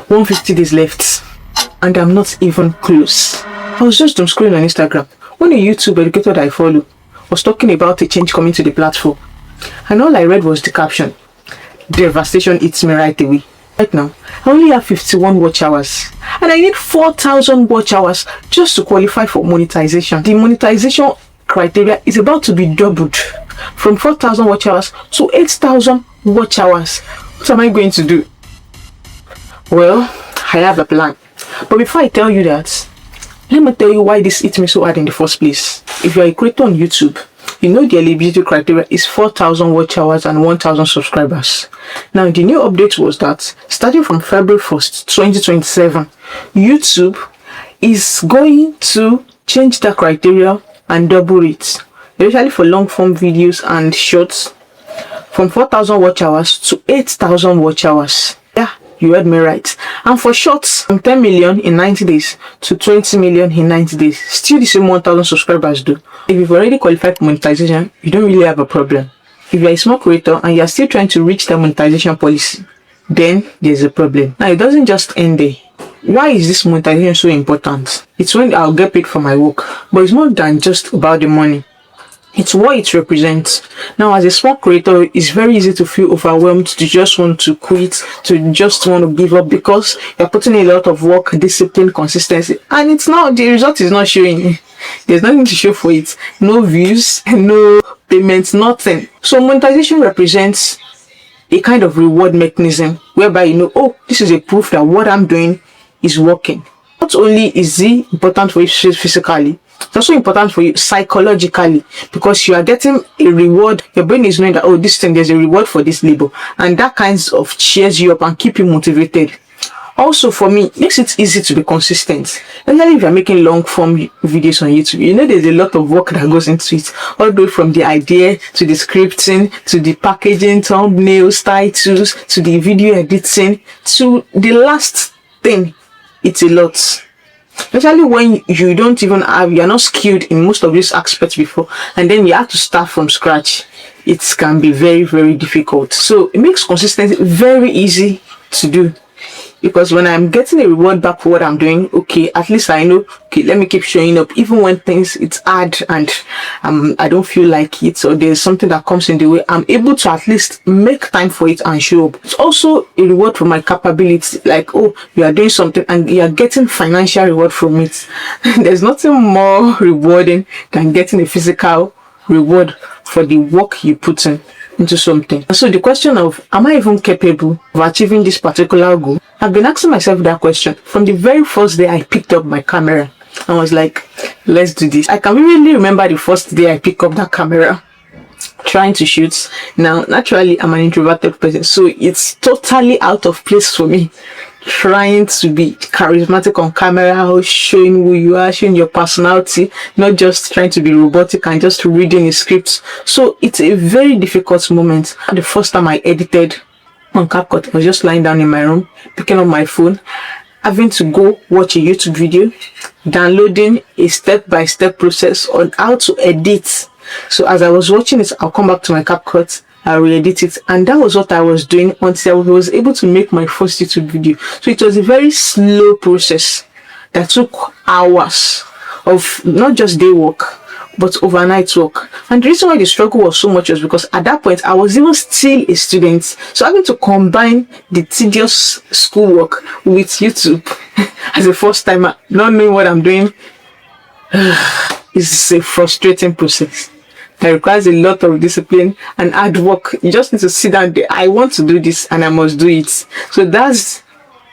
150 days left, and I'm not even close. I was just scrolling on Instagram when a YouTube educator that I follow was talking about a change coming to the platform, and all I read was the caption, "Devastation hits me right away." Right now, I only have 51 watch hours, and I need 4,000 watch hours just to qualify for monetization. The monetization criteria is about to be doubled from 4,000 watch hours to 8,000 watch hours. What am I going to do? Well, I have a plan. But before I tell you that, let me tell you why this hit me so hard in the first place. If you're a creator on YouTube, you know the eligibility criteria is 4,000 watch hours and 1,000 subscribers. Now, the new update was that starting from February 1st, 2027, YouTube is going to change the criteria and double it, especially for long form videos and shorts, from 4,000 watch hours to 8,000 watch hours. Yeah, you heard me right. And for shorts, from 10 million in 90 days to 20 million in 90 days. Still the same 1,000 subscribers though. If you've already qualified for monetization, you don't really have a problem. If you're a small creator and you're still trying to reach the monetization policy, then there's a problem. Now, it doesn't just end there. Why is this monetization so important? It's when I'll get paid for my work, but it's more than just about the money. It's what it represents. Now, as a small creator, it's very easy to feel overwhelmed, to just want to quit, to just want to give up, because you're putting in a lot of work, discipline, consistency, and it's not, the result is not showing. There's nothing to show for it. No views, no payments, nothing. So monetization represents a kind of reward mechanism whereby you know, oh, this is a proof that what I'm doing is working. Not only is it important for you physically, it's also important for you psychologically, because you are getting a reward. Your brain is knowing that, oh, this thing, there's a reward for this labor, and that kinds of cheers you up and keep you motivated. Also, for me, it makes it easy to be consistent. Especially if you're making long form videos on YouTube, you know there's a lot of work that goes into it, all the way from the idea to the scripting to the packaging, thumbnails, titles, to the video editing, to the last thing. It's a lot. Especially when you don't even have, you're not skilled in most of these aspects before, and then you have to start from scratch. It can be very, very difficult. So it makes consistency very easy to do. Because when I'm getting a reward back for what I'm doing, okay, at least I know, okay, let me keep showing up, even when things, it's hard and I don't feel like it, or there's something that comes in the way, I'm able to at least make time for it and show up. It's also a reward for my capability, like, oh, you are doing something and you are getting financial reward from it. There's nothing more rewarding than getting a physical reward for the work you put into something. So the question of, am I even capable of achieving this particular goal? I've been asking myself that question from the very first day I picked up my camera. I was like, let's do this. I can really remember the first day I picked up that camera trying to shoot. Now, naturally, I'm an introverted person, so it's totally out of place for me trying to be charismatic on camera, showing who you are, showing your personality, not just trying to be robotic and just reading a script. So it's a very difficult moment. The first time I edited on CapCut, I was just lying down in my room, picking up my phone, having to go watch a YouTube video, downloading a step-by-step process on how to edit. So as I was watching it, I'll come back to my CapCut, I'll re-edit it, and that was what I was doing until I was able to make my first YouTube video. So it was a very slow process that took hours of not just day work, but overnight work. And the reason why the struggle was so much was because at that point I was even still a student, so having to combine the tedious schoolwork with YouTube as a first timer, not knowing what I'm doing, is a frustrating process that requires a lot of discipline and hard work. You just need to sit down there, I want to do this and I must do it. So that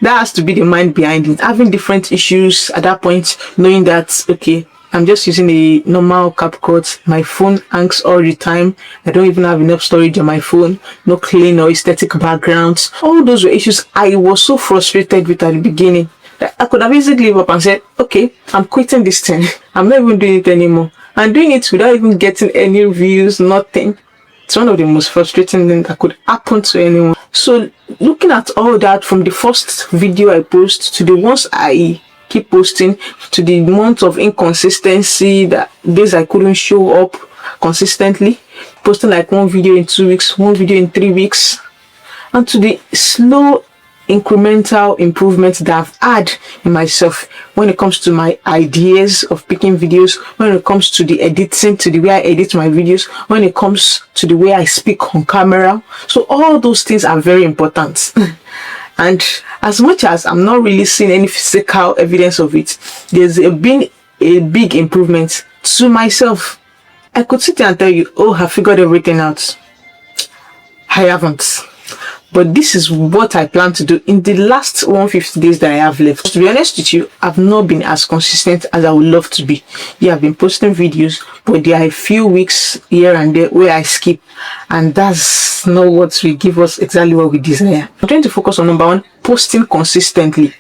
has to be the mind behind it. Having different issues at that point, knowing that, okay, I'm just using a normal CapCut, my phone hangs all the time, I don't even have enough storage on my phone, no clean or aesthetic backgrounds. All those were issues I was so frustrated with at the beginning that I could have easily give up and said, okay, I'm quitting this thing, I'm not even doing it anymore. And doing it without even getting any views, nothing. It's one of the most frustrating things that could happen to anyone. So looking at all that, from the first video I post to the ones I keep posting, to the months of inconsistency, that days I couldn't show up consistently, posting like one video in 2 weeks, one video in 3 weeks, and to the slow incremental improvements that I've had in myself when it comes to my ideas of picking videos, when it comes to the editing, to the way I edit my videos, when it comes to the way I speak on camera. So all those things are very important. And as much as I'm not really seeing any physical evidence of it, there's been a big improvement to myself. I could sit here and tell you, oh, I figured everything out. I haven't. But this is what I plan to do in the last 150 days that I have left. To be honest with you, I've not been as consistent as I would love to be. Yeah, I've been posting videos, but there are a few weeks here and there where I skip, and that's not what will give us exactly what we desire. I'm trying to focus on number one, posting consistently.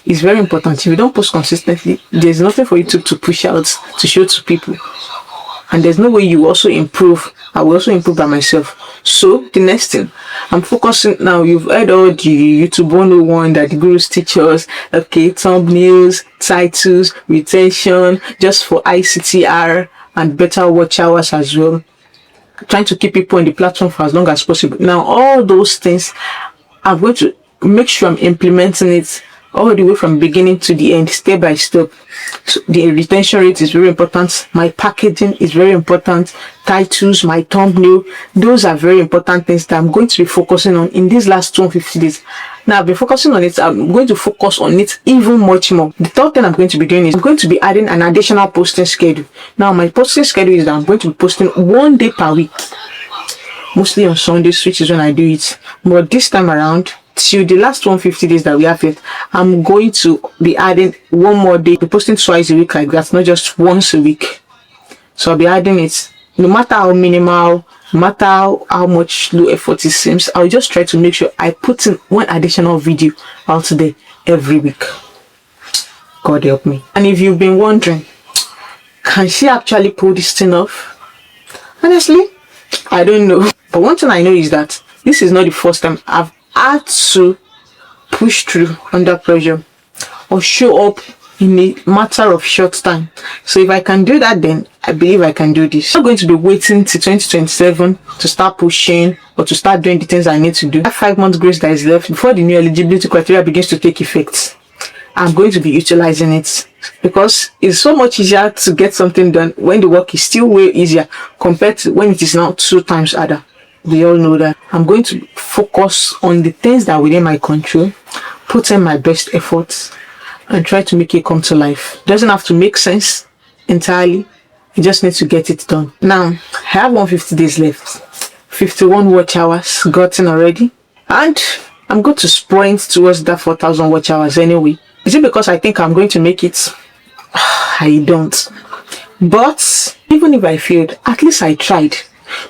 It's very important. If you don't post consistently, there's nothing for you to push out, to show to people. And there's no way you also improve. I will also improve by myself. So the next thing, I'm focusing now. You've heard all the YouTube 101 that the gurus teach us. Okay, thumbnails, titles, retention, just for ICTR and better watch hours as well. Trying to keep people on the platform for as long as possible. Now, all those things, I'm going to make sure I'm implementing it all the way from beginning to the end, step by step. So the retention rate is very important. My packaging is very important. Titles, my thumbnail, those are very important things that I'm going to be focusing on in these last 250 days. Now, I've been focusing on it. I'm going to focus on it even much more. The third thing I'm going to be doing is I'm going to be adding an additional posting schedule. Now, my posting schedule is that I'm going to be posting 1 day per week, mostly on Sundays, which is when I do it. But this time around, till the last 150 days that we have it, I'm going to be adding one more day. Be posting twice a week like that, not just once a week. So I'll be adding it. No matter how minimal, no matter how much low effort it seems, I'll just try to make sure I put in one additional video out there every week. God help me. And if you've been wondering, can she actually pull this thing off? Honestly, I don't know. But one thing I know is that this is not the first time I've had to push through under pressure or show up in a matter of short time. So if I can do that, then I believe I can do this. I'm not going to be waiting till 2027 to start pushing or to start doing the things I need to do. That 5 months grace that is left before the new eligibility criteria begins to take effect, I'm going to be utilizing it, because it's so much easier to get something done when the work is still way easier compared to when it is now 2 times harder. We all know that. I'm going to focus on the things that are within my control, put in my best efforts, and try to make it come to life. It doesn't have to make sense entirely. You just need to get it done. Now, I have 150 days left. 51 watch hours gotten already. And I'm going to sprint towards that 4,000 watch hours anyway. Is it because I think I'm going to make it? I don't. But even if I failed, at least I tried.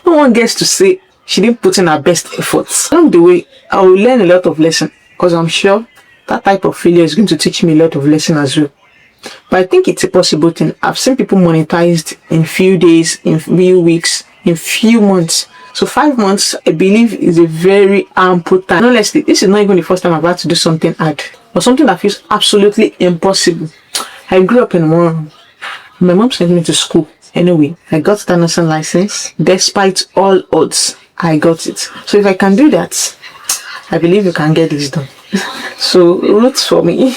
No one gets to say she didn't put in her best efforts. Along the way, I will learn a lot of lessons, because I'm sure that type of failure is going to teach me a lot of lessons as well. But I think it's a possible thing. I've seen people monetized in few days, in few weeks, in few months. So 5 months, I believe, is a very ample time. Honestly, this is not even the first time I've had to do something hard or something that feels absolutely impossible. I grew up in one. My mom sent me to school. Anyway, I got that nursing license. Despite all odds, I got it. So if I can do that, I believe you can get this done. So roots for me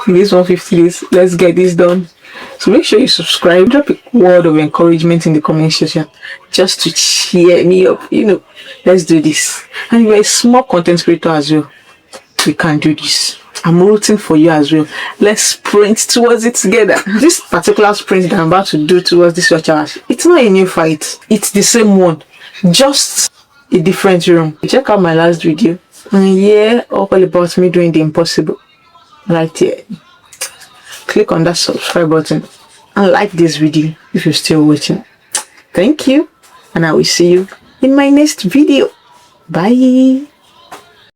in these 150 days. Let's get this done. So make sure you subscribe. Drop a word of encouragement in the comment section just to cheer me up. Let's do this. And if you're a small content creator as well, we can do this. I'm rooting for you as well. Let's sprint towards it together. This particular sprint that I'm about to do towards this watch hours, it's not a new fight. It's the same one, just a different room. Check out my last video. Yeah, all about me doing the impossible. Right here. Click on that subscribe button and like this video if you're still watching. Thank you, and I will see you in my next video. Bye.